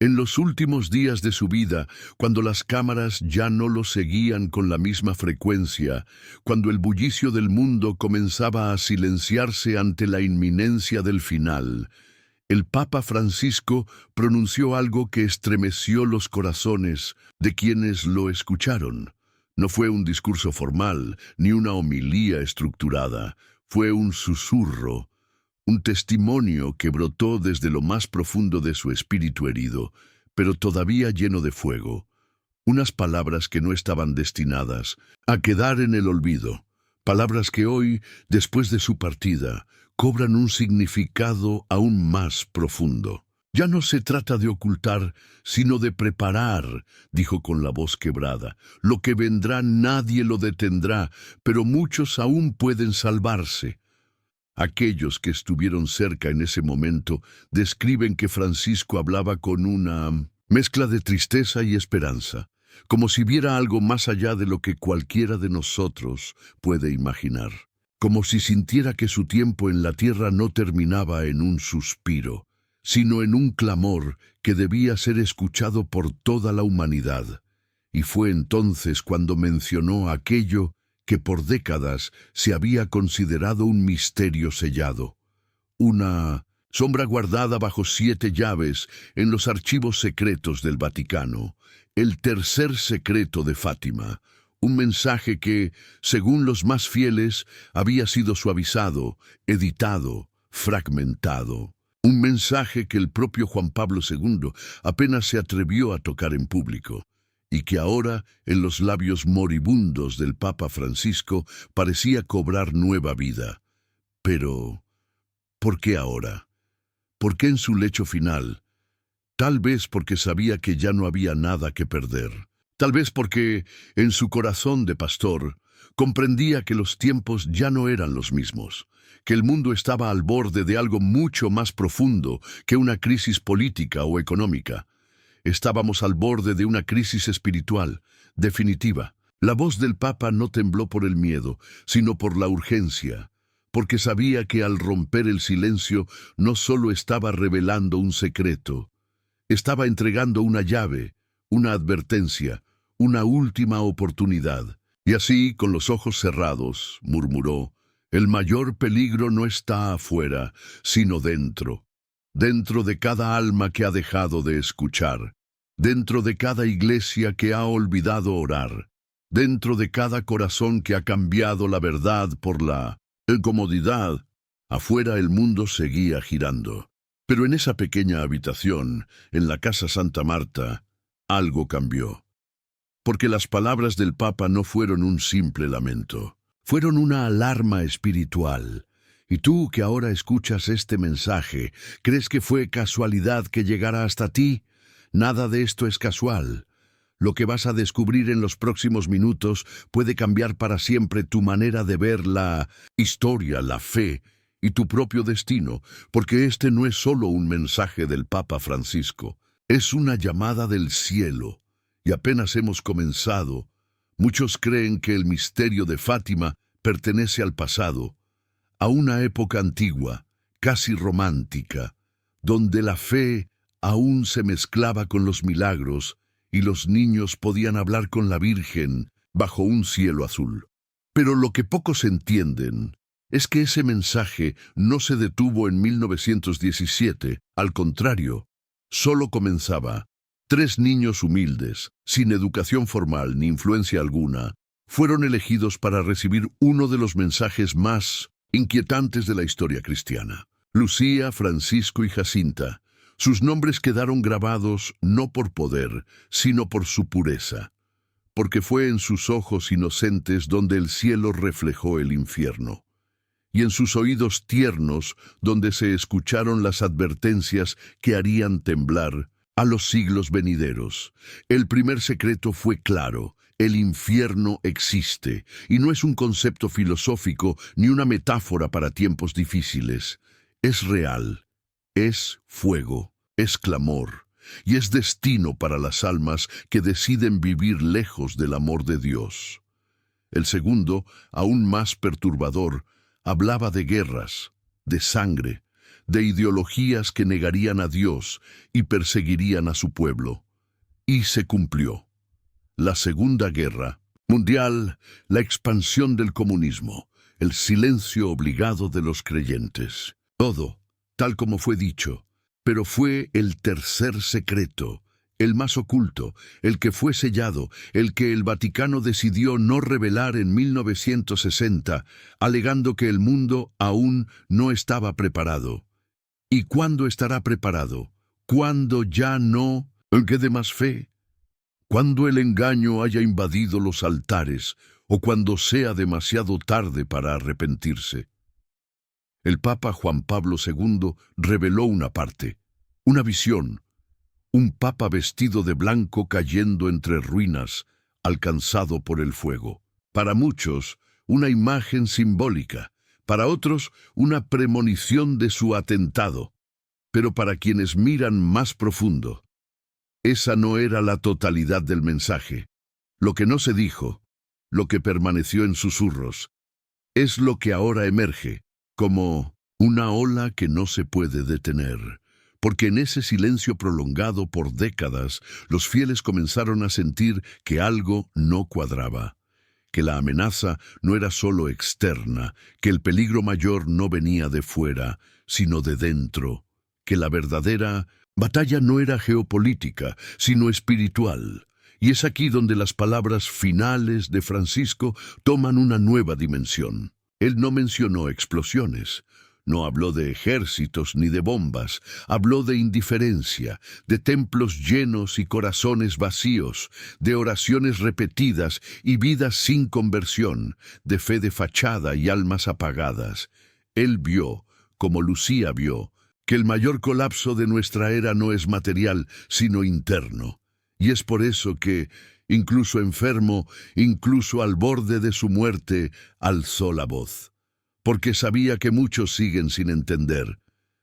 En los últimos días de su vida, cuando las cámaras ya no lo seguían con la misma frecuencia, cuando el bullicio del mundo comenzaba a silenciarse ante la inminencia del final, el Papa Francisco pronunció algo que estremeció los corazones de quienes lo escucharon. No fue un discurso formal, ni una homilía estructurada, fue un susurro, un testimonio que brotó desde lo más profundo de su espíritu herido, pero todavía lleno de fuego. Unas palabras que no estaban destinadas a quedar en el olvido. Palabras que hoy, después de su partida, cobran un significado aún más profundo. Ya no se trata de ocultar, sino de preparar, dijo con la voz quebrada. Lo que vendrá nadie lo detendrá, pero muchos aún pueden salvarse. Aquellos que estuvieron cerca en ese momento describen que Francisco hablaba con una mezcla de tristeza y esperanza, como si viera algo más allá de lo que cualquiera de nosotros puede imaginar, como si sintiera que su tiempo en la tierra no terminaba en un suspiro, sino en un clamor que debía ser escuchado por toda la humanidad. Y fue entonces cuando mencionó aquello que por décadas se había considerado un misterio sellado, una sombra guardada bajo 7 llaves en los archivos secretos del Vaticano, el tercer secreto de Fátima, un mensaje que, según los más fieles, había sido suavizado, editado, fragmentado. Un mensaje que el propio Juan Pablo II apenas se atrevió a tocar en público, y que ahora, en los labios moribundos del Papa Francisco, parecía cobrar nueva vida. Pero, ¿por qué ahora? ¿Por qué en su lecho final? Tal vez porque sabía que ya no había nada que perder. Tal vez porque, en su corazón de pastor, comprendía que los tiempos ya no eran los mismos, que el mundo estaba al borde de algo mucho más profundo que una crisis política o económica. Estábamos al borde de una crisis espiritual, definitiva. La voz del Papa no tembló por el miedo, sino por la urgencia, porque sabía que al romper el silencio no solo estaba revelando un secreto, estaba entregando una llave, una advertencia, una última oportunidad. Y así, con los ojos cerrados, murmuró: el mayor peligro no está afuera, sino dentro. Dentro de cada alma que ha dejado de escuchar, dentro de cada iglesia que ha olvidado orar, dentro de cada corazón que ha cambiado la verdad por la incomodidad. Afuera el mundo seguía girando. Pero en esa pequeña habitación, en la Casa Santa Marta, algo cambió. Porque las palabras del Papa no fueron un simple lamento, fueron una alarma espiritual. Y tú que ahora escuchas este mensaje, ¿crees que fue casualidad que llegara hasta ti? Nada de esto es casual. Lo que vas a descubrir en los próximos minutos puede cambiar para siempre tu manera de ver la historia, la fe y tu propio destino, porque este no es solo un mensaje del Papa Francisco, es una llamada del cielo. Y apenas hemos comenzado. Muchos creen que el misterio de Fátima pertenece al pasado, a una época antigua, casi romántica, donde la fe aún se mezclaba con los milagros y los niños podían hablar con la Virgen bajo un cielo azul. Pero lo que pocos entienden es que ese mensaje no se detuvo en 1917, al contrario, solo comenzaba. 3 niños humildes, sin educación formal ni influencia alguna, fueron elegidos para recibir uno de los mensajes más inquietantes de la historia cristiana. Lucía, Francisco y Jacinta. Sus nombres quedaron grabados no por poder, sino por su pureza, porque fue en sus ojos inocentes donde el cielo reflejó el infierno, y en sus oídos tiernos donde se escucharon las advertencias que harían temblar a los siglos venideros. El primer secreto fue claro: el infierno existe, y no es un concepto filosófico ni una metáfora para tiempos difíciles. Es real, es fuego, es clamor, y es destino para las almas que deciden vivir lejos del amor de Dios. El segundo, aún más perturbador, hablaba de guerras, de sangre, de ideologías que negarían a Dios y perseguirían a su pueblo. Y se cumplió. La Segunda Guerra Mundial, la expansión del comunismo, el silencio obligado de los creyentes. Todo, tal como fue dicho, pero fue el tercer secreto, el más oculto, el que fue sellado, el que el Vaticano decidió no revelar en 1960, alegando que el mundo aún no estaba preparado. ¿Y cuándo estará preparado? ¿Cuándo ya no quede más fe? Cuando el engaño haya invadido los altares o cuando sea demasiado tarde para arrepentirse. El Papa Juan Pablo II reveló una parte, una visión, un papa vestido de blanco cayendo entre ruinas, alcanzado por el fuego. Para muchos, una imagen simbólica, para otros, una premonición de su atentado, pero para quienes miran más profundo, esa no era la totalidad del mensaje. Lo que no se dijo, lo que permaneció en susurros, es lo que ahora emerge, como una ola que no se puede detener. Porque en ese silencio prolongado por décadas, los fieles comenzaron a sentir que algo no cuadraba, que la amenaza no era solo externa, que el peligro mayor no venía de fuera, sino de dentro, que la verdadera batalla no era geopolítica, sino espiritual. Y es aquí donde las palabras finales de Francisco toman una nueva dimensión. Él no mencionó explosiones, no habló de ejércitos ni de bombas, habló de indiferencia, de templos llenos y corazones vacíos, de oraciones repetidas y vidas sin conversión, de fe de fachada y almas apagadas. Él vio, como Lucía vio, que el mayor colapso de nuestra era no es material, sino interno. Y es por eso que, incluso enfermo, incluso al borde de su muerte, alzó la voz. Porque sabía que muchos siguen sin entender,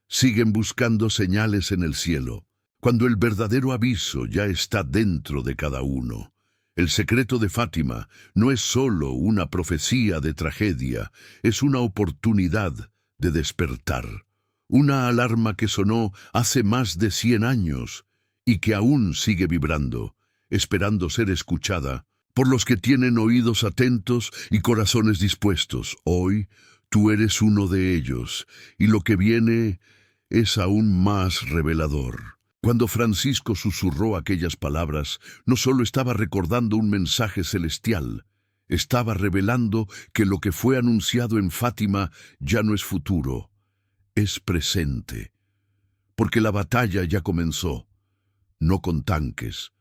siguen buscando señales en el cielo, cuando el verdadero aviso ya está dentro de cada uno. El secreto de Fátima no es solo una profecía de tragedia, es una oportunidad de despertar. Una alarma que sonó hace más de 100 años y que aún sigue vibrando, esperando ser escuchada por los que tienen oídos atentos y corazones dispuestos. Hoy, tú eres uno de ellos, y lo que viene es aún más revelador. Cuando Francisco susurró aquellas palabras, no solo estaba recordando un mensaje celestial, estaba revelando que lo que fue anunciado en Fátima ya no es futuro, es presente. Porque la batalla ya comenzó, no con tanques,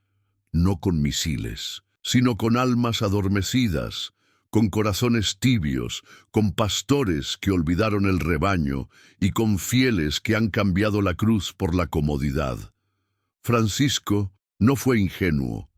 no con misiles, sino con almas adormecidas, con corazones tibios, con pastores que olvidaron el rebaño y con fieles que han cambiado la cruz por la comodidad. Francisco no fue ingenuo.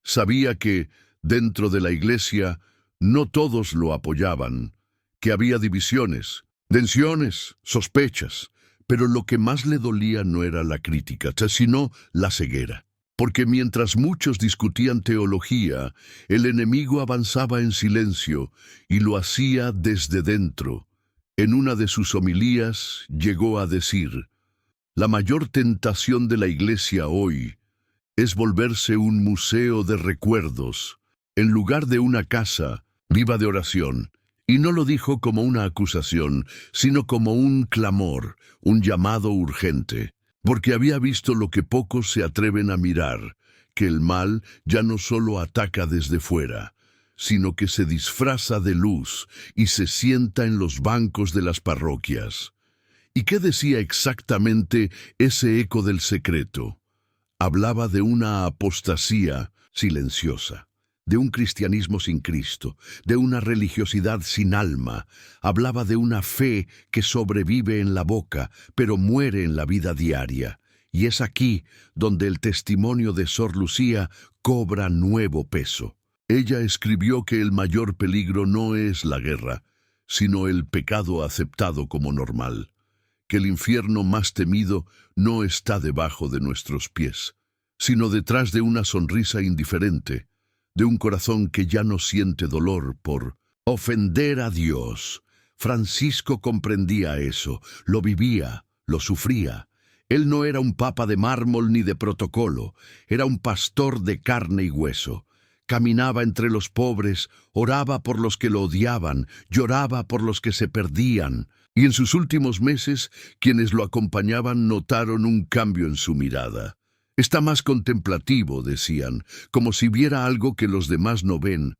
Sabía que, dentro de la iglesia, no todos lo apoyaban, que había divisiones, tensiones, sospechas, pero lo que más le dolía no era la crítica, sino la ceguera. Porque mientras muchos discutían teología, el enemigo avanzaba en silencio y lo hacía desde dentro. En una de sus homilías llegó a decir: la mayor tentación de la Iglesia hoy es volverse un museo de recuerdos, en lugar de una casa viva de oración. Y no lo dijo como una acusación, sino como un clamor, un llamado urgente. Porque había visto lo que pocos se atreven a mirar, que el mal ya no solo ataca desde fuera, sino que se disfraza de luz y se sienta en los bancos de las parroquias. ¿Y qué decía exactamente ese eco del secreto? Hablaba de una apostasía silenciosa, de un cristianismo sin Cristo, de una religiosidad sin alma. Hablaba de una fe que sobrevive en la boca, pero muere en la vida diaria. Y es aquí donde el testimonio de Sor Lucía cobra nuevo peso. Ella escribió que el mayor peligro no es la guerra, sino el pecado aceptado como normal. Que el infierno más temido no está debajo de nuestros pies, sino detrás de una sonrisa indiferente, de un corazón que ya no siente dolor por ofender a Dios. Francisco comprendía eso, lo vivía, lo sufría. Él no era un papa de mármol ni de protocolo, era un pastor de carne y hueso. Caminaba entre los pobres, oraba por los que lo odiaban, lloraba por los que se perdían. Y en sus últimos meses, quienes lo acompañaban notaron un cambio en su mirada. Está más contemplativo, decían, como si viera algo que los demás no ven.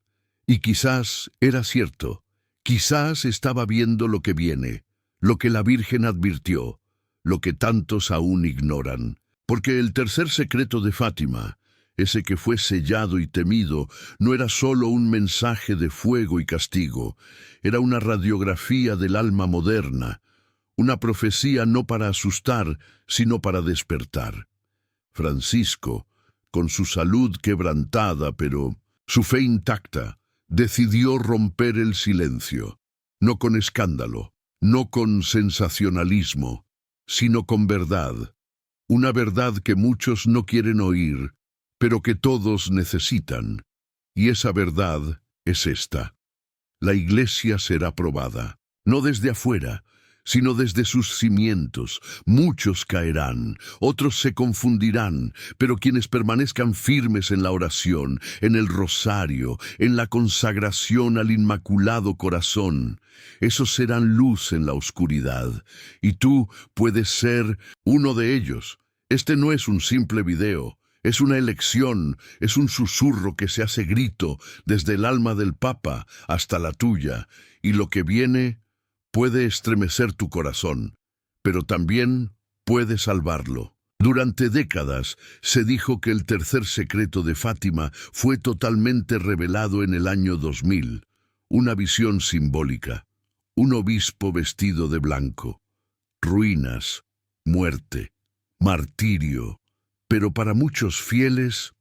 Y quizás era cierto. Quizás estaba viendo lo que viene, lo que la Virgen advirtió, lo que tantos aún ignoran. Porque el tercer secreto de Fátima, ese que fue sellado y temido, no era solo un mensaje de fuego y castigo, era una radiografía del alma moderna, una profecía no para asustar, sino para despertar. Francisco, con su salud quebrantada, pero su fe intacta, decidió romper el silencio, no con escándalo, no con sensacionalismo, sino con verdad, una verdad que muchos no quieren oír, pero que todos necesitan. Y esa verdad es esta: la Iglesia será probada, no desde afuera, sino desde sus cimientos. Muchos caerán, otros se confundirán, pero quienes permanezcan firmes en la oración, en el rosario, en la consagración al Inmaculado Corazón, esos serán luz en la oscuridad. Y tú puedes ser uno de ellos. Este no es un simple video. Es una elección, es un susurro que se hace grito desde el alma del Papa hasta la tuya, y lo que viene puede estremecer tu corazón, pero también puede salvarlo. Durante décadas se dijo que el tercer secreto de Fátima fue totalmente revelado en el año 2000, una visión simbólica, un obispo vestido de blanco, ruinas, muerte, martirio. Pero para muchos fieles,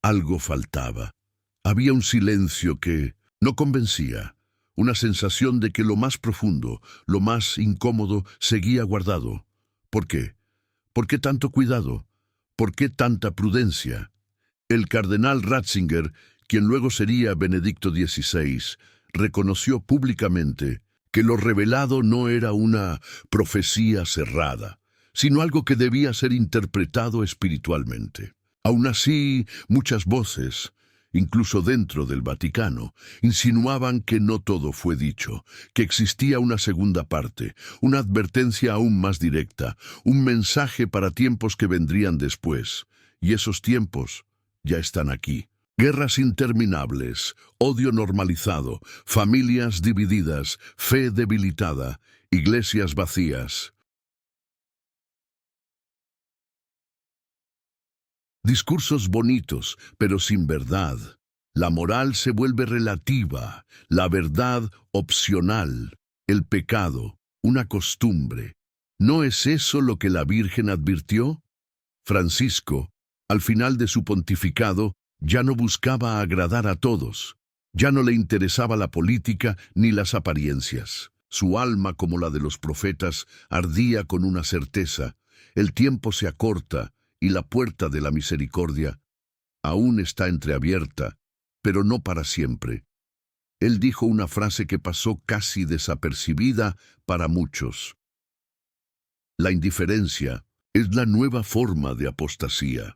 algo faltaba. Había un silencio que no convencía, una sensación de que lo más profundo, lo más incómodo, seguía guardado. ¿Por qué? ¿Por qué tanto cuidado? ¿Por qué tanta prudencia? El cardenal Ratzinger, quien luego sería Benedicto XVI, reconoció públicamente que lo revelado no era una profecía cerrada, sino algo que debía ser interpretado espiritualmente. Aún así, muchas voces, incluso dentro del Vaticano, insinuaban que no todo fue dicho, que existía una segunda parte, una advertencia aún más directa, un mensaje para tiempos que vendrían después. Y esos tiempos ya están aquí. Guerras interminables, odio normalizado, familias divididas, fe debilitada, iglesias vacías. Discursos bonitos, pero sin verdad. La moral se vuelve relativa, la verdad opcional, el pecado, una costumbre. ¿No es eso lo que la Virgen advirtió? Francisco, al final de su pontificado, ya no buscaba agradar a todos. Ya no le interesaba la política ni las apariencias. Su alma, como la de los profetas, ardía con una certeza: el tiempo se acorta, y la puerta de la misericordia aún está entreabierta, pero no para siempre. Él dijo una frase que pasó casi desapercibida para muchos: la indiferencia es la nueva forma de apostasía.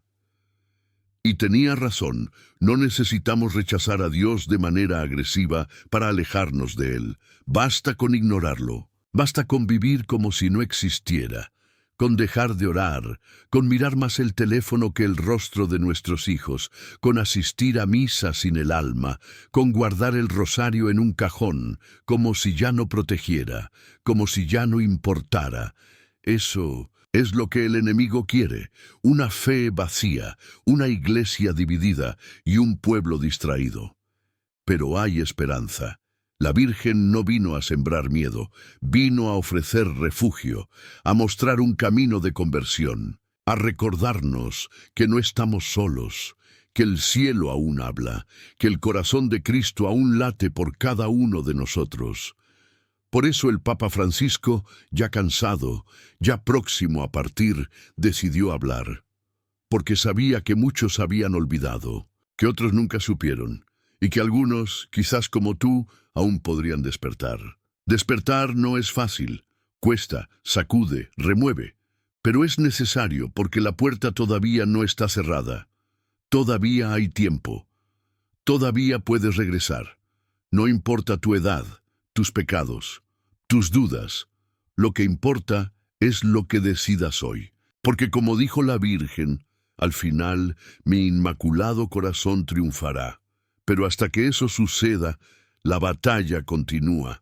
Y tenía razón, no necesitamos rechazar a Dios de manera agresiva para alejarnos de Él. Basta con ignorarlo, basta con vivir como si no existiera, con dejar de orar, con mirar más el teléfono que el rostro de nuestros hijos, con asistir a misa sin el alma, con guardar el rosario en un cajón, como si ya no protegiera, como si ya no importara. Eso es lo que el enemigo quiere: una fe vacía, una iglesia dividida y un pueblo distraído. Pero hay esperanza. La Virgen no vino a sembrar miedo, vino a ofrecer refugio, a mostrar un camino de conversión, a recordarnos que no estamos solos, que el cielo aún habla, que el corazón de Cristo aún late por cada uno de nosotros. Por eso el Papa Francisco, ya cansado, ya próximo a partir, decidió hablar, porque sabía que muchos habían olvidado, que otros nunca supieron, y que algunos, quizás como tú, aún podrían despertar. Despertar no es fácil. Cuesta, sacude, remueve. Pero es necesario porque la puerta todavía no está cerrada. Todavía hay tiempo. Todavía puedes regresar. No importa tu edad, tus pecados, tus dudas. Lo que importa es lo que decidas hoy. Porque como dijo la Virgen, al final mi inmaculado corazón triunfará. Pero hasta que eso suceda, la batalla continúa.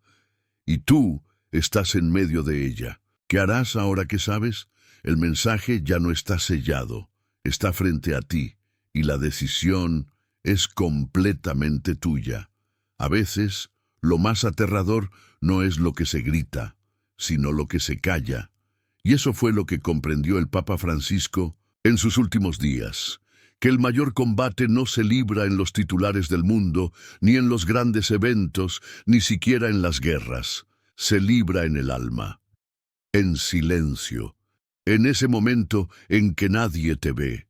Y tú estás en medio de ella. ¿Qué harás ahora que sabes? El mensaje ya no está sellado, está frente a ti, y la decisión es completamente tuya. A veces, lo más aterrador no es lo que se grita, sino lo que se calla. Y eso fue lo que comprendió el Papa Francisco en sus últimos días, que el mayor combate no se libra en los titulares del mundo, ni en los grandes eventos, ni siquiera en las guerras. Se libra en el alma, en silencio, en ese momento en que nadie te ve,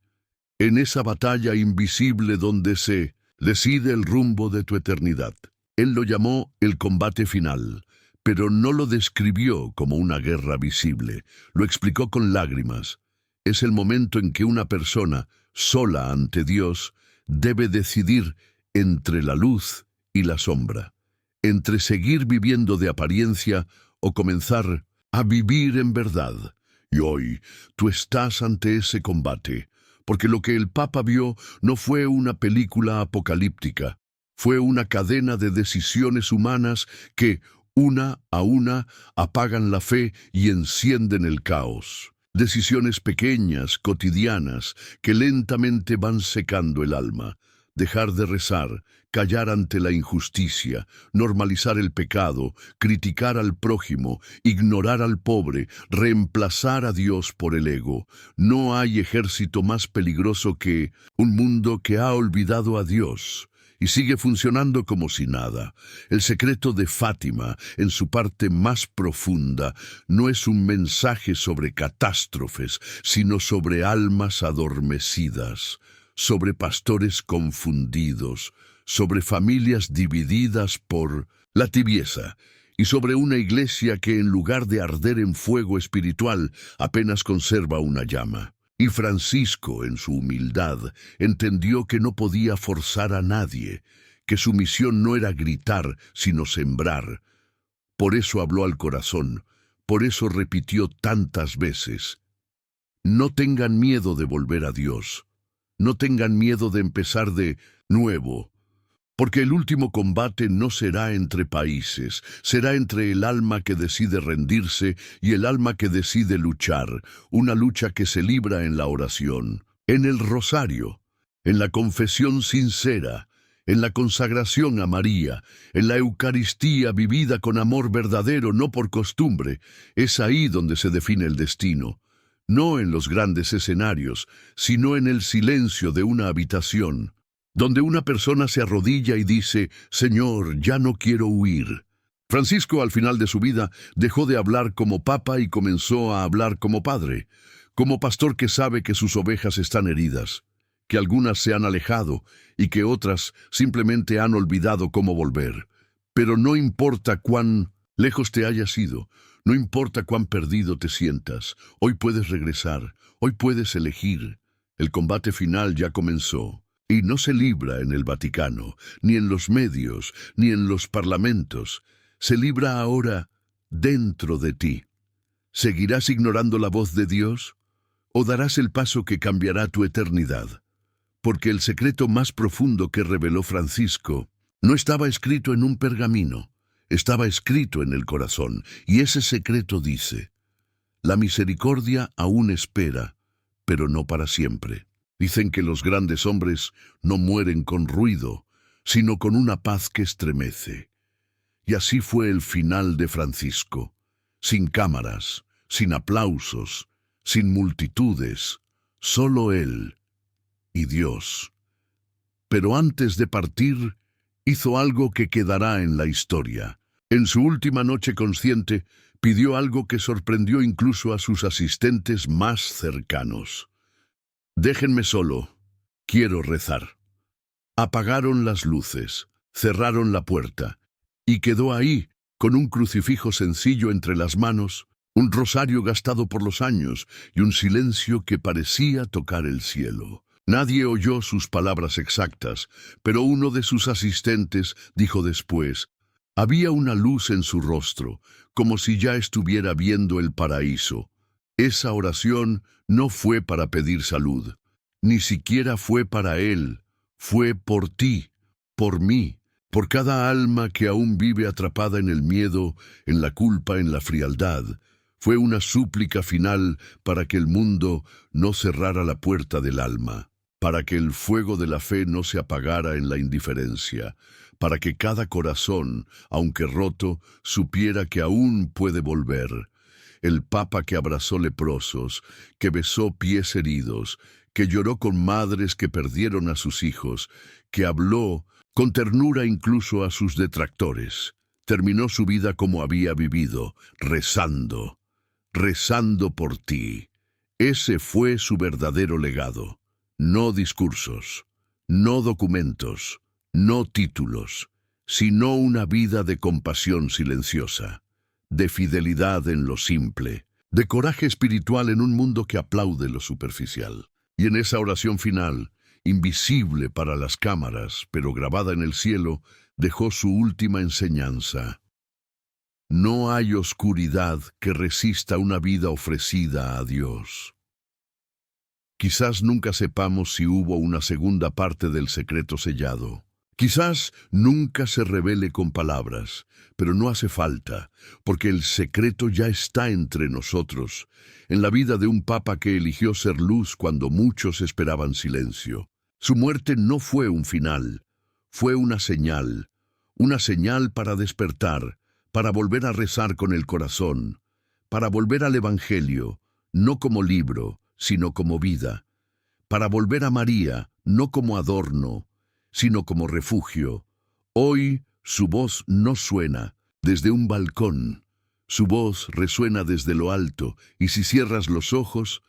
en esa batalla invisible donde se decide el rumbo de tu eternidad. Él lo llamó el combate final, pero no lo describió como una guerra visible, lo explicó con lágrimas. Es el momento en que una persona, sola ante Dios, debe decidir entre la luz y la sombra, entre seguir viviendo de apariencia o comenzar a vivir en verdad. Y hoy tú estás ante ese combate, porque lo que el Papa vio no fue una película apocalíptica, fue una cadena de decisiones humanas que, una a una, apagan la fe y encienden el caos. Decisiones pequeñas, cotidianas, que lentamente van secando el alma. Dejar de rezar, callar ante la injusticia, normalizar el pecado, criticar al prójimo, ignorar al pobre, reemplazar a Dios por el ego. No hay ejército más peligroso que un mundo que ha olvidado a Dios y sigue funcionando como si nada. El secreto de Fátima, en su parte más profunda, no es un mensaje sobre catástrofes, sino sobre almas adormecidas, sobre pastores confundidos, sobre familias divididas por la tibieza, y sobre una iglesia que en lugar de arder en fuego espiritual, apenas conserva una llama. Y Francisco, en su humildad, entendió que no podía forzar a nadie, que su misión no era gritar, sino sembrar. Por eso habló al corazón, por eso repitió tantas veces: no tengan miedo de volver a Dios, no tengan miedo de empezar de nuevo, porque el último combate no será entre países, será entre el alma que decide rendirse y el alma que decide luchar, una lucha que se libra en la oración, en el rosario, en la confesión sincera, en la consagración a María, en la Eucaristía vivida con amor verdadero, no por costumbre. Es ahí donde se define el destino, no en los grandes escenarios, sino en el silencio de una habitación, donde una persona se arrodilla y dice: Señor, ya no quiero huir. Francisco, al final de su vida, dejó de hablar como papa y comenzó a hablar como padre, como pastor que sabe que sus ovejas están heridas, que algunas se han alejado y que otras simplemente han olvidado cómo volver. Pero no importa cuán lejos te hayas ido, no importa cuán perdido te sientas, hoy puedes regresar, hoy puedes elegir. El combate final ya comenzó. Y no se libra en el Vaticano, ni en los medios, ni en los parlamentos. Se libra ahora dentro de ti. ¿Seguirás ignorando la voz de Dios? ¿O darás el paso que cambiará tu eternidad? Porque el secreto más profundo que reveló Francisco no estaba escrito en un pergamino, estaba escrito en el corazón. Y ese secreto dice: la misericordia aún espera, pero no para siempre. Dicen que los grandes hombres no mueren con ruido, sino con una paz que estremece. Y así fue el final de Francisco, sin cámaras, sin aplausos, sin multitudes, solo él y Dios. Pero antes de partir, hizo algo que quedará en la historia. En su última noche consciente, pidió algo que sorprendió incluso a sus asistentes más cercanos. Déjenme solo, quiero rezar. Apagaron las luces, cerraron la puerta, y quedó ahí, con un crucifijo sencillo entre las manos, un rosario gastado por los años y un silencio que parecía tocar el cielo. Nadie oyó sus palabras exactas, pero uno de sus asistentes dijo después: había una luz en su rostro, como si ya estuviera viendo el paraíso. Esa oración no fue para pedir salud, ni siquiera fue para él, fue por ti, por mí, por cada alma que aún vive atrapada en el miedo, en la culpa, en la frialdad. Fue una súplica final para que el mundo no cerrara la puerta del alma, para que el fuego de la fe no se apagara en la indiferencia, para que cada corazón, aunque roto, supiera que aún puede volver. El Papa que abrazó leprosos, que besó pies heridos, que lloró con madres que perdieron a sus hijos, que habló con ternura incluso a sus detractores, terminó su vida como había vivido, rezando, rezando por ti. Ese fue su verdadero legado. No discursos, no documentos, no títulos, sino una vida de compasión silenciosa, de fidelidad en lo simple, de coraje espiritual en un mundo que aplaude lo superficial. Y en esa oración final, invisible para las cámaras, pero grabada en el cielo, dejó su última enseñanza. No hay oscuridad que resista una vida ofrecida a Dios. Quizás nunca sepamos si hubo una segunda parte del secreto sellado. Quizás nunca se revele con palabras, pero no hace falta, porque el secreto ya está entre nosotros, en la vida de un papa que eligió ser luz cuando muchos esperaban silencio. Su muerte no fue un final, fue una señal para despertar, para volver a rezar con el corazón, para volver al Evangelio, no como libro, sino como vida, para volver a María, no como adorno, sino como refugio. Hoy su voz no suena desde un balcón, su voz resuena desde lo alto, y si cierras los ojos,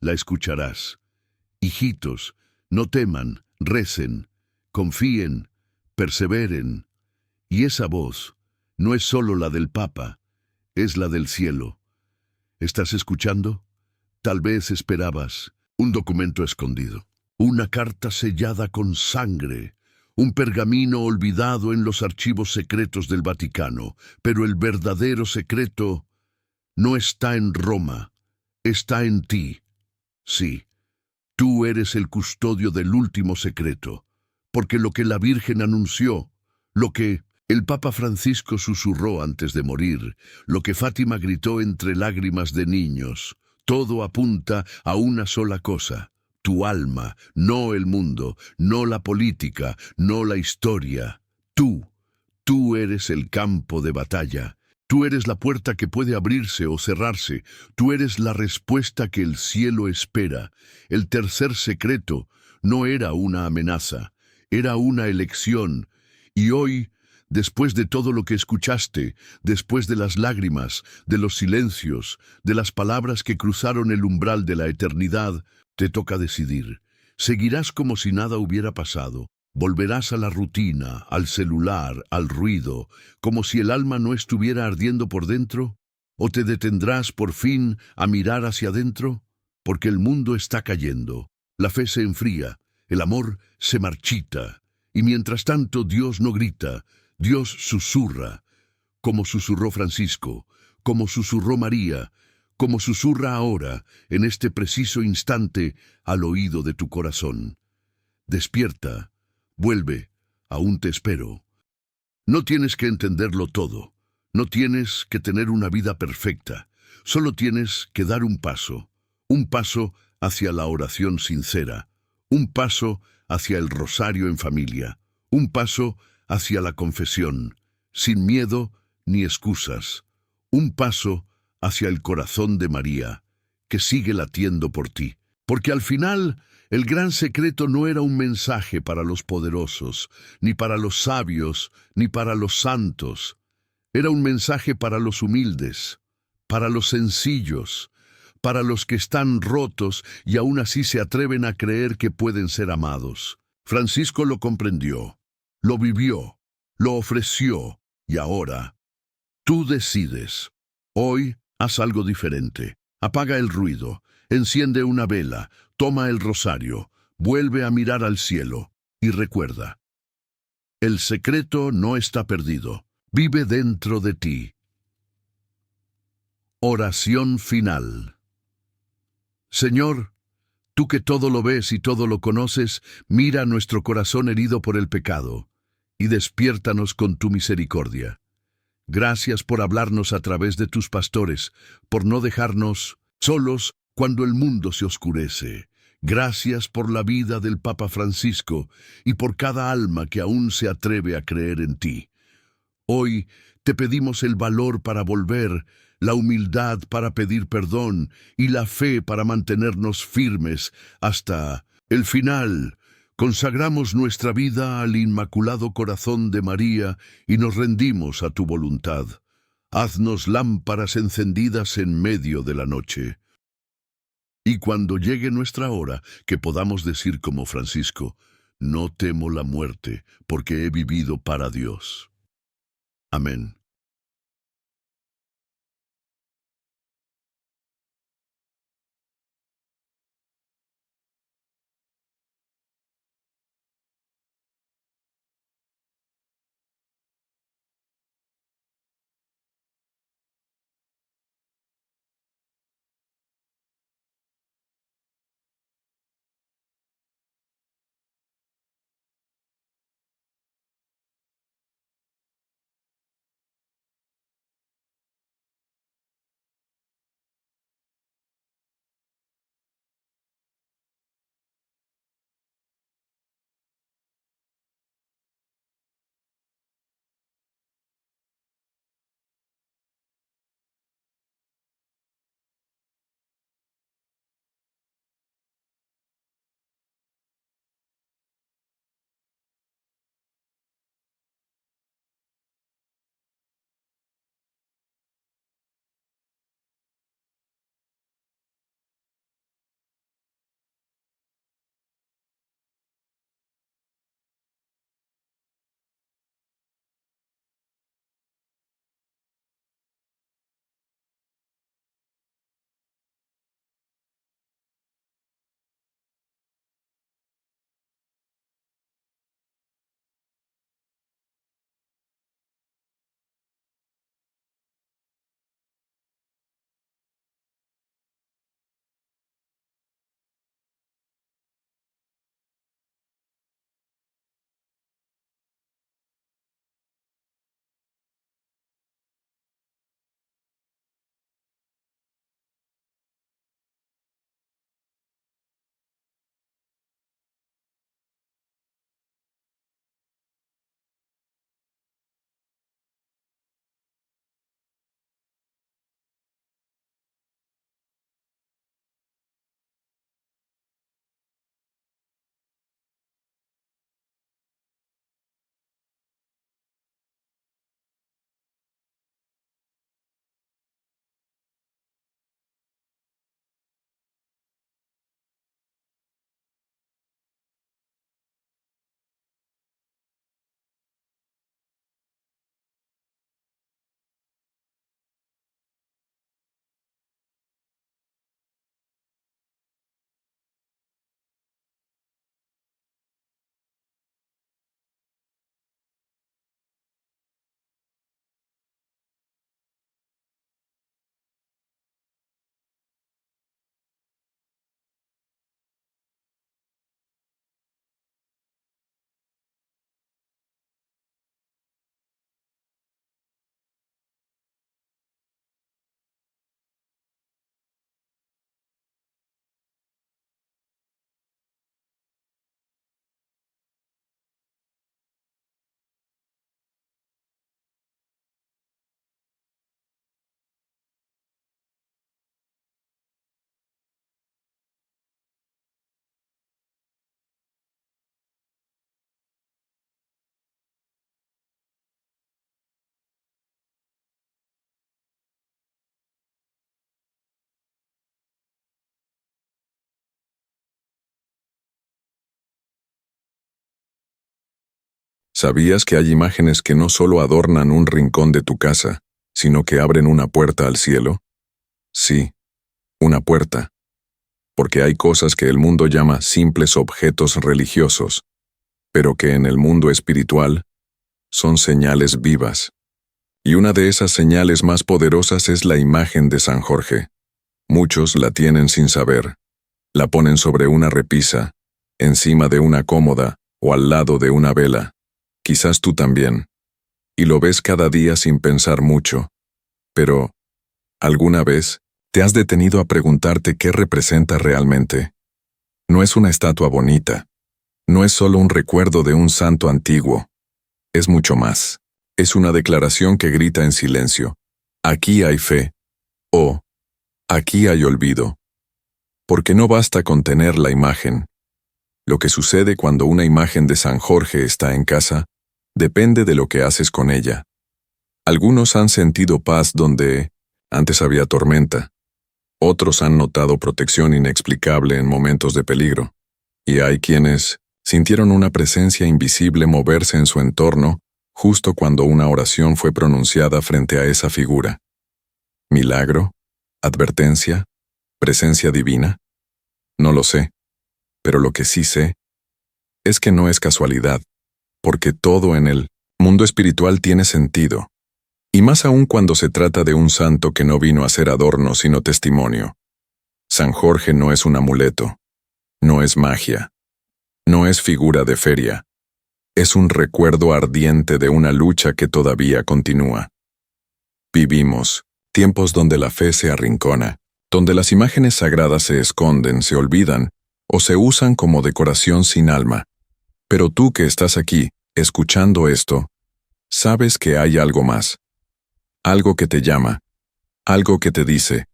la escucharás. Hijitos, no teman, recen, confíen, perseveren. Y esa voz no es solo la del Papa, es la del cielo. ¿Estás escuchando? Tal vez esperabas un documento escondido, una carta sellada con sangre, un pergamino olvidado en los archivos secretos del Vaticano, pero el verdadero secreto no está en Roma, está en ti. Sí, tú eres el custodio del último secreto, porque lo que la Virgen anunció, lo que el Papa Francisco susurró antes de morir, lo que Fátima gritó entre lágrimas de niños, todo apunta a una sola cosa: tu alma, no el mundo, no la política, no la historia. Tú eres el campo de batalla. Tú eres la puerta que puede abrirse o cerrarse. Tú eres la respuesta que el cielo espera. El tercer secreto no era una amenaza, era una elección. Y hoy, después de todo lo que escuchaste, después de las lágrimas, de los silencios, de las palabras que cruzaron el umbral de la eternidad, te toca decidir. ¿Seguirás como si nada hubiera pasado? ¿Volverás a la rutina, al celular, al ruido, como si el alma no estuviera ardiendo por dentro? ¿O te detendrás por fin a mirar hacia adentro? Porque el mundo está cayendo, la fe se enfría, el amor se marchita, y mientras tanto Dios no grita, Dios susurra, como susurró Francisco, como susurró María, como susurra ahora, en este preciso instante, al oído de tu corazón. Despierta, vuelve, aún te espero. No tienes que entenderlo todo, no tienes que tener una vida perfecta, solo tienes que dar un paso hacia la oración sincera, un paso hacia el rosario en familia, un paso hacia la confesión, sin miedo ni excusas, un paso hacia el corazón de María, que sigue latiendo por ti. Porque al final, el gran secreto no era un mensaje para los poderosos, ni para los sabios, ni para los santos. Era un mensaje para los humildes, para los sencillos, para los que están rotos y aún así se atreven a creer que pueden ser amados. Francisco lo comprendió, lo vivió, lo ofreció, y ahora tú decides. Hoy, Haz algo diferente. Apaga el ruido, enciende una vela, toma el rosario, vuelve a mirar al cielo y recuerda, el secreto no está perdido, vive dentro de ti. Oración final. Señor, tú que todo lo ves y todo lo conoces, mira nuestro corazón herido por el pecado y despiértanos con tu misericordia. Gracias por hablarnos a través de tus pastores, por no dejarnos solos cuando el mundo se oscurece. Gracias por la vida del Papa Francisco y por cada alma que aún se atreve a creer en ti. Hoy te pedimos el valor para volver, la humildad para pedir perdón y la fe para mantenernos firmes hasta el final. Consagramos nuestra vida al Inmaculado Corazón de María y nos rendimos a tu voluntad. Haznos lámparas encendidas en medio de la noche. Y cuando llegue nuestra hora, que podamos decir como Francisco, no temo la muerte, porque he vivido para Dios. Amén. ¿Sabías que hay imágenes que no solo adornan un rincón de tu casa, sino que abren una puerta al cielo? Sí, una puerta. Porque hay cosas que el mundo llama simples objetos religiosos, pero que en el mundo espiritual son señales vivas. Y una de esas señales más poderosas es la imagen de San Jorge. Muchos la tienen sin saber. La ponen sobre una repisa, encima de una cómoda o al lado de una vela. Quizás tú también. Y lo ves cada día sin pensar mucho. Pero, ¿alguna vez te has detenido a preguntarte qué representa realmente? No es una estatua bonita. No es solo un recuerdo de un santo antiguo. Es mucho más. Es una declaración que grita en silencio. Aquí hay fe. O, aquí hay olvido. Porque no basta con tener la imagen. Lo que sucede cuando una imagen de San Jorge está en casa, depende de lo que haces con ella. Algunos han sentido paz donde antes había tormenta. Otros han notado protección inexplicable en momentos de peligro. Y hay quienes sintieron una presencia invisible moverse en su entorno justo cuando una oración fue pronunciada frente a esa figura. ¿Milagro? ¿Advertencia? ¿Presencia divina? No lo sé, pero lo que sí sé es que no es casualidad, porque todo en el mundo espiritual tiene sentido, y más aún cuando se trata de un santo que no vino a ser adorno sino testimonio. San Jorge no es un amuleto, no es magia, no es figura de feria, es un recuerdo ardiente de una lucha que todavía continúa. Vivimos tiempos donde la fe se arrincona, donde las imágenes sagradas se esconden, se olvidan o se usan como decoración sin alma. Pero tú que estás aquí, escuchando esto, sabes que hay algo más. Algo que te llama, algo que te dice,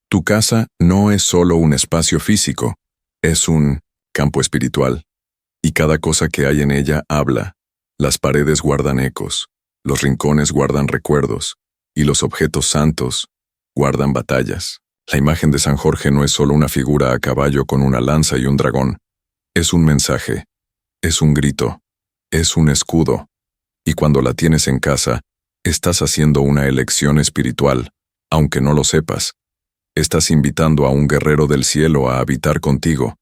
tu casa no es solo un espacio físico, es un campo espiritual. Y cada cosa que hay en ella habla. Las paredes guardan ecos, los rincones guardan recuerdos, y los objetos santos guardan batallas. La imagen de San Jorge no es solo una figura a caballo con una lanza y un dragón. Es un mensaje, es un grito, es un escudo. Y cuando la tienes en casa, estás haciendo una elección espiritual, aunque no lo sepas. Estás invitando a un guerrero del cielo a habitar contigo.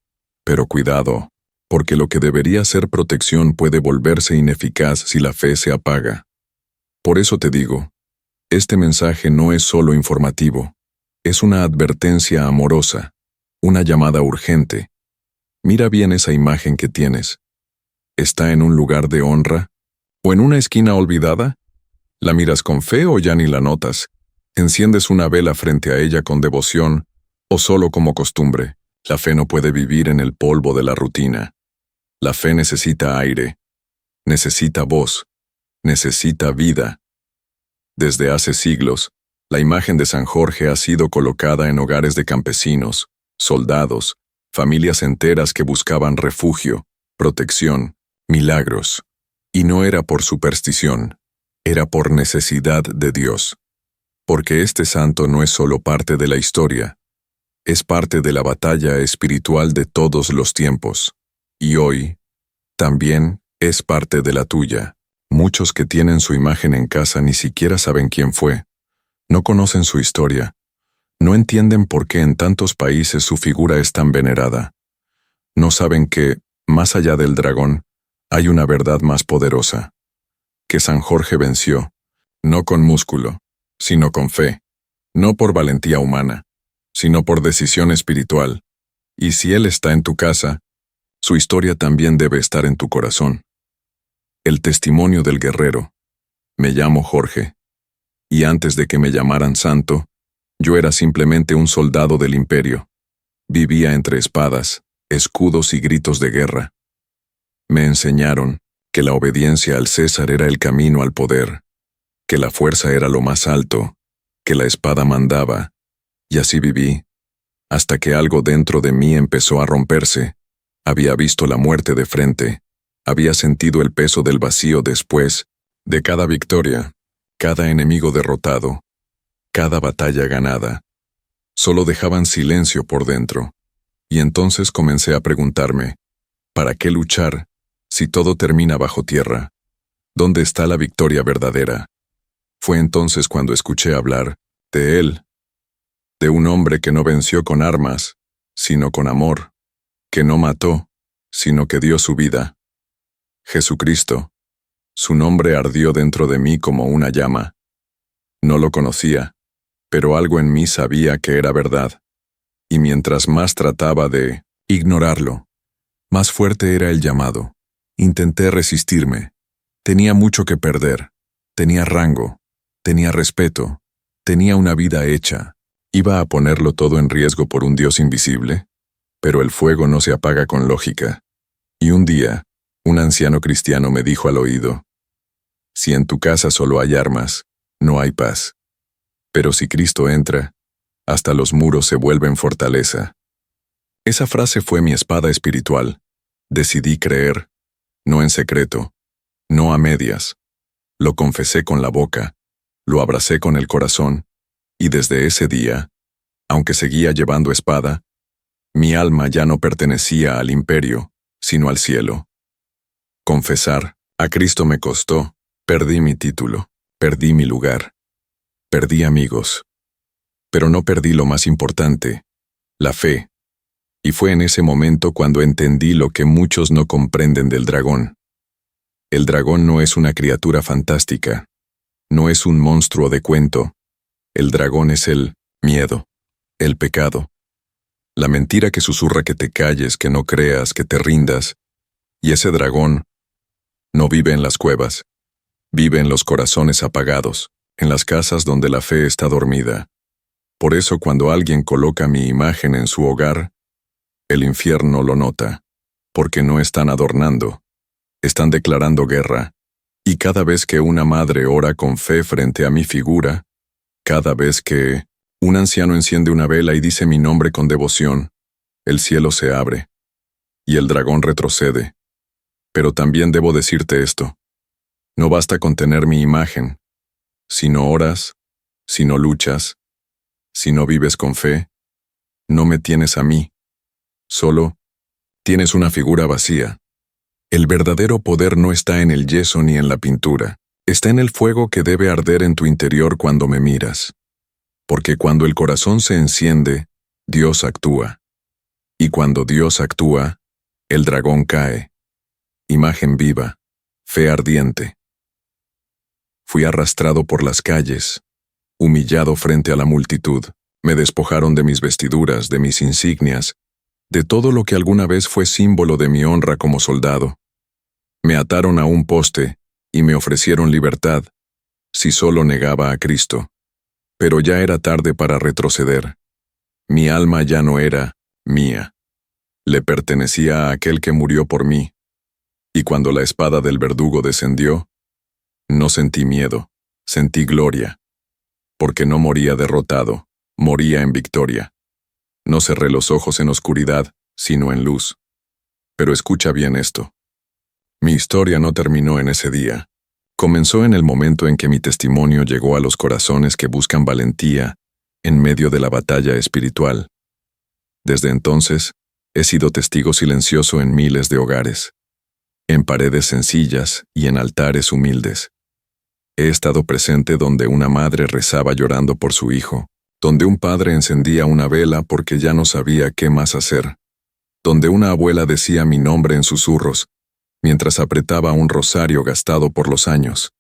Pero cuidado, porque lo que debería ser protección puede volverse ineficaz si la fe se apaga. Por eso te digo, este mensaje no es solo informativo, es una advertencia amorosa, una llamada urgente. Mira bien esa imagen que tienes. ¿Está en un lugar de honra? ¿O en una esquina olvidada? ¿La miras con fe o ya ni la notas? ¿Enciendes una vela frente a ella con devoción o solo como costumbre? La fe no puede vivir en el polvo de la rutina. La fe necesita aire, necesita voz, necesita vida. Desde hace siglos, la imagen de San Jorge ha sido colocada en hogares de campesinos, soldados, familias enteras que buscaban refugio, protección, milagros. Y no era por superstición, era por necesidad de Dios. Porque este santo no es solo parte de la historia, es parte de la batalla espiritual de todos los tiempos. Y hoy, también, es parte de la tuya. Muchos que tienen su imagen en casa ni siquiera saben quién fue. No conocen su historia. No entienden por qué en tantos países su figura es tan venerada. No saben que, más allá del dragón, hay una verdad más poderosa. Que San Jorge venció, no con músculo, sino con fe. No por valentía humana, sino por decisión espiritual. Y si Él está en tu casa, su historia también debe estar en tu corazón. El testimonio del guerrero. Me llamo Jorge. Y antes de que me llamaran santo, yo era simplemente un soldado del imperio. Vivía entre espadas, escudos y gritos de guerra. Me enseñaron que la obediencia al César era el camino al poder, que la fuerza era lo más alto, que la espada mandaba, y así viví, hasta que algo dentro de mí empezó a romperse. Había visto la muerte de frente, había sentido el peso del vacío después de cada victoria, cada enemigo derrotado, cada batalla ganada. Solo dejaban silencio por dentro, y entonces comencé a preguntarme, ¿para qué luchar si todo termina bajo tierra? ¿Dónde está la victoria verdadera? Fue entonces cuando escuché hablar de Él, de un hombre que no venció con armas, sino con amor, que no mató, sino que dio su vida. Jesucristo. Su nombre ardió dentro de mí como una llama. No lo conocía, pero algo en mí sabía que era verdad. Y mientras más trataba de ignorarlo, más fuerte era el llamado. Intenté resistirme. Tenía mucho que perder. Tenía rango. Tenía respeto. Tenía una vida hecha. ¿Iba a ponerlo todo en riesgo por un Dios invisible? Pero el fuego no se apaga con lógica. Y un día, un anciano cristiano me dijo al oído: si en tu casa solo hay armas, no hay paz. Pero si Cristo entra, hasta los muros se vuelven fortaleza. Esa frase fue mi espada espiritual. Decidí creer, no en secreto, no a medias. Lo confesé con la boca, lo abracé con el corazón, y desde ese día, aunque seguía llevando espada, mi alma ya no pertenecía al imperio, sino al cielo. Confesar a Cristo me costó. Perdí mi título, perdí mi lugar, perdí amigos. Pero no perdí lo más importante, la fe. Y fue en ese momento cuando entendí lo que muchos no comprenden del dragón. El dragón no es una criatura fantástica, no es un monstruo de cuento. El dragón es el miedo, el pecado, la mentira que susurra que te calles, que no creas, que te rindas. Y ese dragón no vive en las cuevas. Vive en los corazones apagados, en las casas donde la fe está dormida. Por eso cuando alguien coloca mi imagen en su hogar, el infierno lo nota, porque no están adornando, están declarando guerra. Y cada vez que una madre ora con fe frente a mi figura, cada vez que un anciano enciende una vela y dice mi nombre con devoción, el cielo se abre, y el dragón retrocede. Pero también debo decirte esto. No basta con tener mi imagen. Si no oras, si no luchas, si no vives con fe, no me tienes a mí. Solo tienes una figura vacía. El verdadero poder no está en el yeso ni en la pintura. Está en el fuego que debe arder en tu interior cuando me miras. Porque cuando el corazón se enciende, Dios actúa. Y cuando Dios actúa, el dragón cae. Imagen viva, fe ardiente. Fui arrastrado por las calles, humillado frente a la multitud. Me despojaron de mis vestiduras, de mis insignias, de todo lo que alguna vez fue símbolo de mi honra como soldado. Me ataron a un poste y me ofrecieron libertad, si solo negaba a Cristo. Pero ya era tarde para retroceder. Mi alma ya no era mía. Le pertenecía a aquel que murió por mí. Y cuando la espada del verdugo descendió, no sentí miedo, sentí gloria. Porque no moría derrotado, moría en victoria. No cerré los ojos en oscuridad, sino en luz. Pero escucha bien esto. Mi historia no terminó en ese día. Comenzó en el momento en que mi testimonio llegó a los corazones que buscan valentía en medio de la batalla espiritual. Desde entonces, he sido testigo silencioso en miles de hogares, en paredes sencillas y en altares humildes. He estado presente donde una madre rezaba llorando por su hijo, donde un padre encendía una vela porque ya no sabía qué más hacer, donde una abuela decía mi nombre en susurros, mientras apretaba un rosario gastado por los años.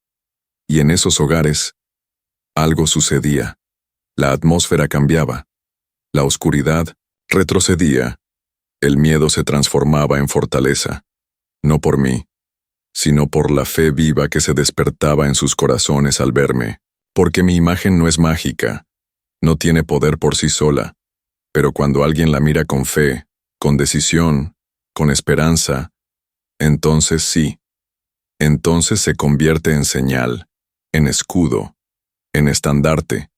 Y en esos hogares, algo sucedía. La atmósfera cambiaba. La oscuridad retrocedía. El miedo se transformaba en fortaleza. No por mí, sino por la fe viva que se despertaba en sus corazones al verme. Porque mi imagen no es mágica, no tiene poder por sí sola. Pero cuando alguien la mira con fe, con decisión, con esperanza, entonces sí. Entonces se convierte en señal, en escudo, en estandarte.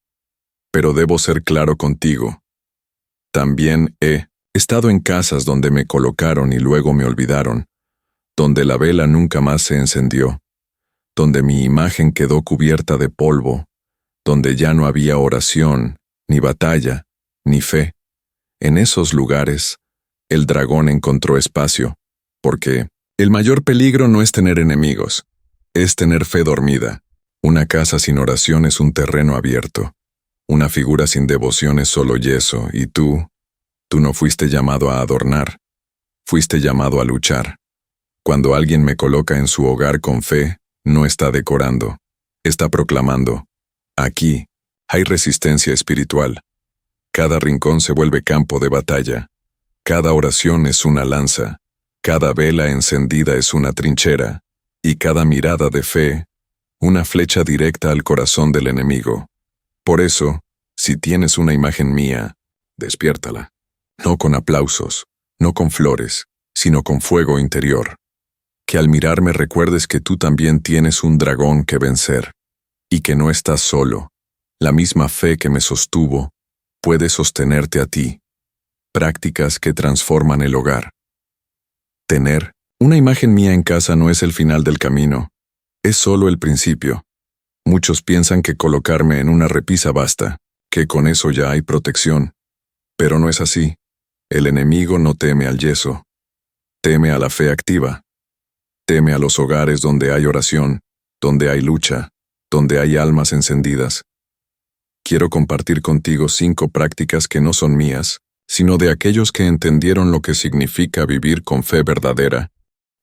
Pero debo ser claro contigo. También he estado en casas donde me colocaron y luego me olvidaron, donde la vela nunca más se encendió, donde mi imagen quedó cubierta de polvo, donde ya no había oración, ni batalla, ni fe. En esos lugares, el dragón encontró espacio, porque el mayor peligro no es tener enemigos, es tener fe dormida. Una casa sin oración es un terreno abierto. Una figura sin devoción es solo yeso, y tú no fuiste llamado a adornar, fuiste llamado a luchar. Cuando alguien me coloca en su hogar con fe, no está decorando, está proclamando. Aquí hay resistencia espiritual. Cada rincón se vuelve campo de batalla. Cada oración es una lanza, cada vela encendida es una trinchera, y cada mirada de fe, una flecha directa al corazón del enemigo. Por eso, si tienes una imagen mía, despiértala. No con aplausos, no con flores, sino con fuego interior. Que al mirarme recuerdes que tú también tienes un dragón que vencer, y que no estás solo. La misma fe que me sostuvo puede sostenerte a ti. Prácticas que transforman el hogar. Tener una imagen mía en casa no es el final del camino, es solo el principio. Muchos piensan que colocarme en una repisa basta, que con eso ya hay protección. Pero no es así. El enemigo no teme al yeso. Teme a la fe activa. Teme a los hogares donde hay oración, donde hay lucha, donde hay almas encendidas. Quiero compartir contigo 5 prácticas que no son mías, sino de aquellos que entendieron lo que significa vivir con fe verdadera.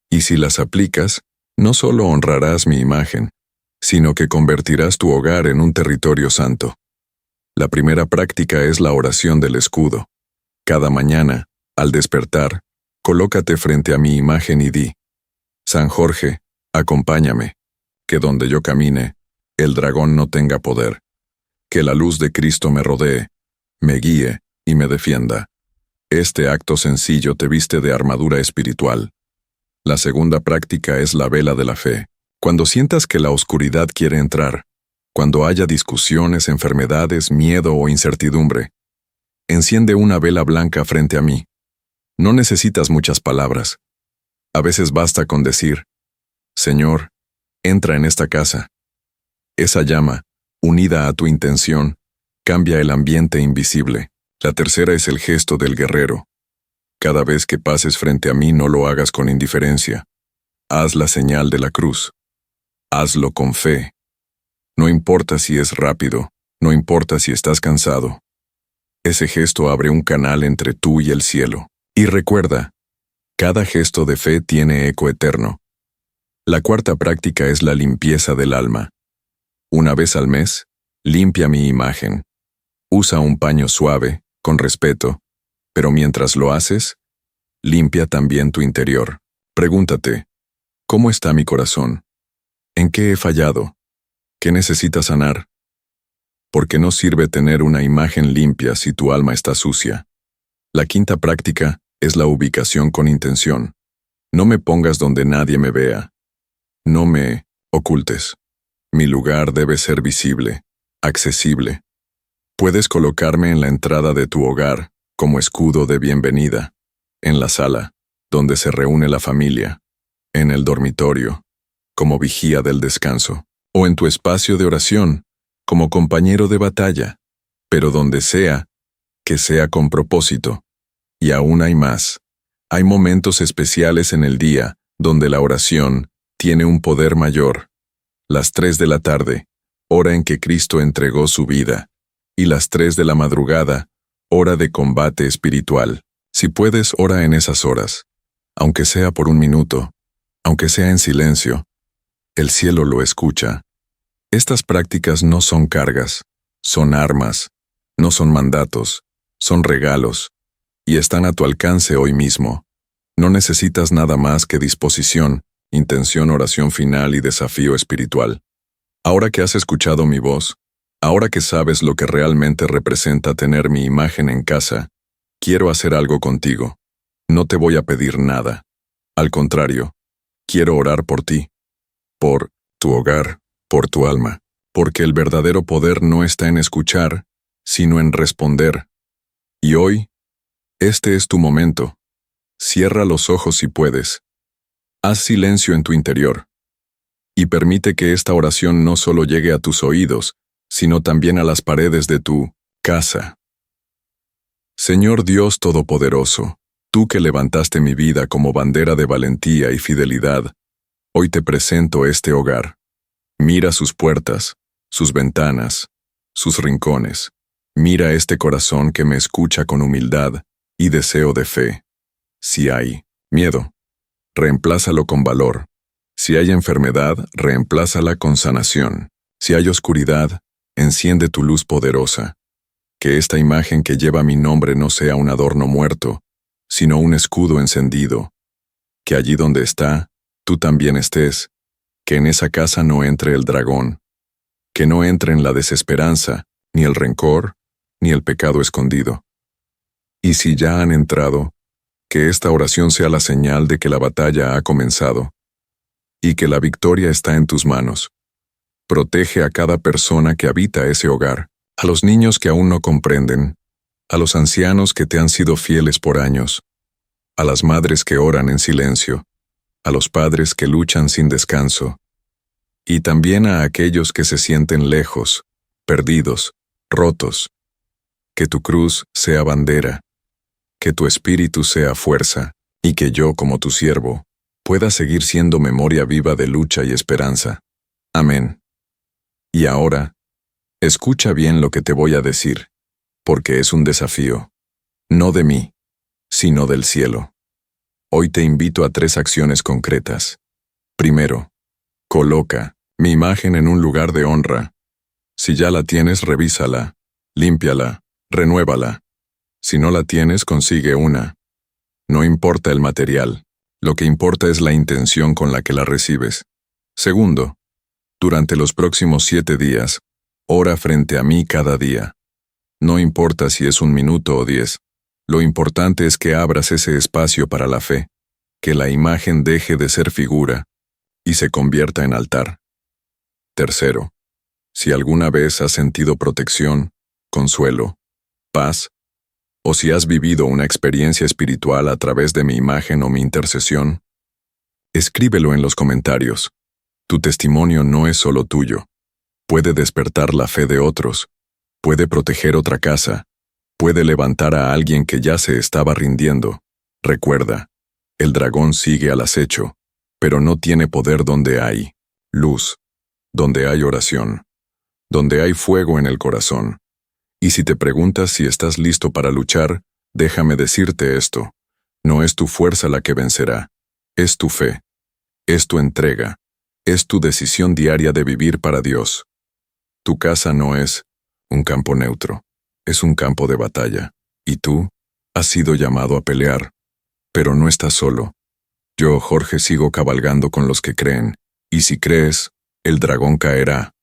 Y si las aplicas, no solo honrarás mi imagen, sino que convertirás tu hogar en un territorio santo. La primera práctica es la oración del escudo. Cada mañana, al despertar, colócate frente a mi imagen y di: San Jorge, acompáñame, que donde yo camine, el dragón no tenga poder. Que la luz de Cristo me rodee, me guíe y me defienda. Este acto sencillo te viste de armadura espiritual. La segunda práctica es la vela de la fe. Cuando sientas que la oscuridad quiere entrar, cuando haya discusiones, enfermedades, miedo o incertidumbre, enciende una vela blanca frente a mí. No necesitas muchas palabras. A veces basta con decir: Señor, entra en esta casa. Esa llama, unida a tu intención, cambia el ambiente invisible. La tercera es el gesto del guerrero. Cada vez que pases frente a mí no lo hagas con indiferencia. Haz la señal de la cruz. Hazlo con fe. No importa si es rápido, no importa si estás cansado. Ese gesto abre un canal entre tú y el cielo. Y recuerda, cada gesto de fe tiene eco eterno. La cuarta práctica es la limpieza del alma. Una vez al mes, limpia mi imagen. Usa un paño suave, con respeto, pero mientras lo haces, limpia también tu interior. Pregúntate: ¿cómo está mi corazón? ¿En qué he fallado? ¿Qué necesita sanar? Porque no sirve tener una imagen limpia si tu alma está sucia. La quinta práctica es la ubicación con intención. No me pongas donde nadie me vea. No me ocultes. Mi lugar debe ser visible, accesible. Puedes colocarme en la entrada de tu hogar, como escudo de bienvenida, en la sala, donde se reúne la familia, en el dormitorio, como vigía del descanso, o en tu espacio de oración, como compañero de batalla, pero donde sea, que sea con propósito. Y aún hay más. Hay momentos especiales en el día donde la oración tiene un poder mayor. Las 3 de la tarde, hora en que Cristo entregó su vida, y las 3 de la madrugada, hora de combate espiritual. Si puedes, ora en esas horas, aunque sea por un minuto, aunque sea en silencio. El cielo lo escucha. Estas prácticas no son cargas, son armas, no son mandatos, son regalos, y están a tu alcance hoy mismo. No necesitas nada más que disposición, intención, oración final y desafío espiritual. Ahora que has escuchado mi voz, ahora que sabes lo que realmente representa tener mi imagen en casa, quiero hacer algo contigo. No te voy a pedir nada. Al contrario, quiero orar por ti, por tu hogar, por tu alma, porque el verdadero poder no está en escuchar, sino en responder. Y hoy, este es tu momento. Cierra los ojos si puedes. Haz silencio en tu interior. Y permite que esta oración no solo llegue a tus oídos, sino también a las paredes de tu casa. Señor Dios Todopoderoso, tú que levantaste mi vida como bandera de valentía y fidelidad, hoy te presento este hogar. Mira sus puertas, sus ventanas, sus rincones. Mira este corazón que me escucha con humildad y deseo de fe. Si hay miedo, reemplázalo con valor. Si hay enfermedad, reemplázala con sanación. Si hay oscuridad, enciende tu luz poderosa. Que esta imagen que lleva mi nombre no sea un adorno muerto, sino un escudo encendido. Que allí donde está, tú también estés. Que en esa casa no entre el dragón. Que no entren la desesperanza, ni el rencor, ni el pecado escondido. Y si ya han entrado, que esta oración sea la señal de que la batalla ha comenzado, y que la victoria está en tus manos. Protege a cada persona que habita ese hogar, a los niños que aún no comprenden, a los ancianos que te han sido fieles por años, a las madres que oran en silencio, a los padres que luchan sin descanso, y también a aquellos que se sienten lejos, perdidos, rotos. Que tu cruz sea bandera, que tu espíritu sea fuerza, y que yo, como tu siervo, pueda seguir siendo memoria viva de lucha y esperanza. Amén. Y ahora, escucha bien lo que te voy a decir, porque es un desafío, no de mí, sino del cielo. Hoy te invito a 3 acciones concretas. Primero, coloca mi imagen en un lugar de honra. Si ya la tienes, revísala, límpiala, renuévala. Si no la tienes, consigue una. No importa el material, lo que importa es la intención con la que la recibes. Segundo, durante los próximos 7 días, ora frente a mí cada día. No importa si es 1 minuto o 10. Lo importante es que abras ese espacio para la fe, que la imagen deje de ser figura y se convierta en altar. Tercero, si alguna vez has sentido protección, consuelo, paz, o si has vivido una experiencia espiritual a través de mi imagen o mi intercesión, escríbelo en los comentarios. Tu testimonio no es solo tuyo. Puede despertar la fe de otros, puede proteger otra casa, puede levantar a alguien que ya se estaba rindiendo. Recuerda, el dragón sigue al acecho, pero no tiene poder donde hay luz, donde hay oración, donde hay fuego en el corazón. Y si te preguntas si estás listo para luchar, déjame decirte esto. No es tu fuerza la que vencerá, es tu fe, es tu entrega, es tu decisión diaria de vivir para Dios. Tu casa no es un campo neutro, es un campo de batalla, y tú has sido llamado a pelear, pero no estás solo. Yo, Jorge, sigo cabalgando con los que creen, y si crees, el dragón caerá.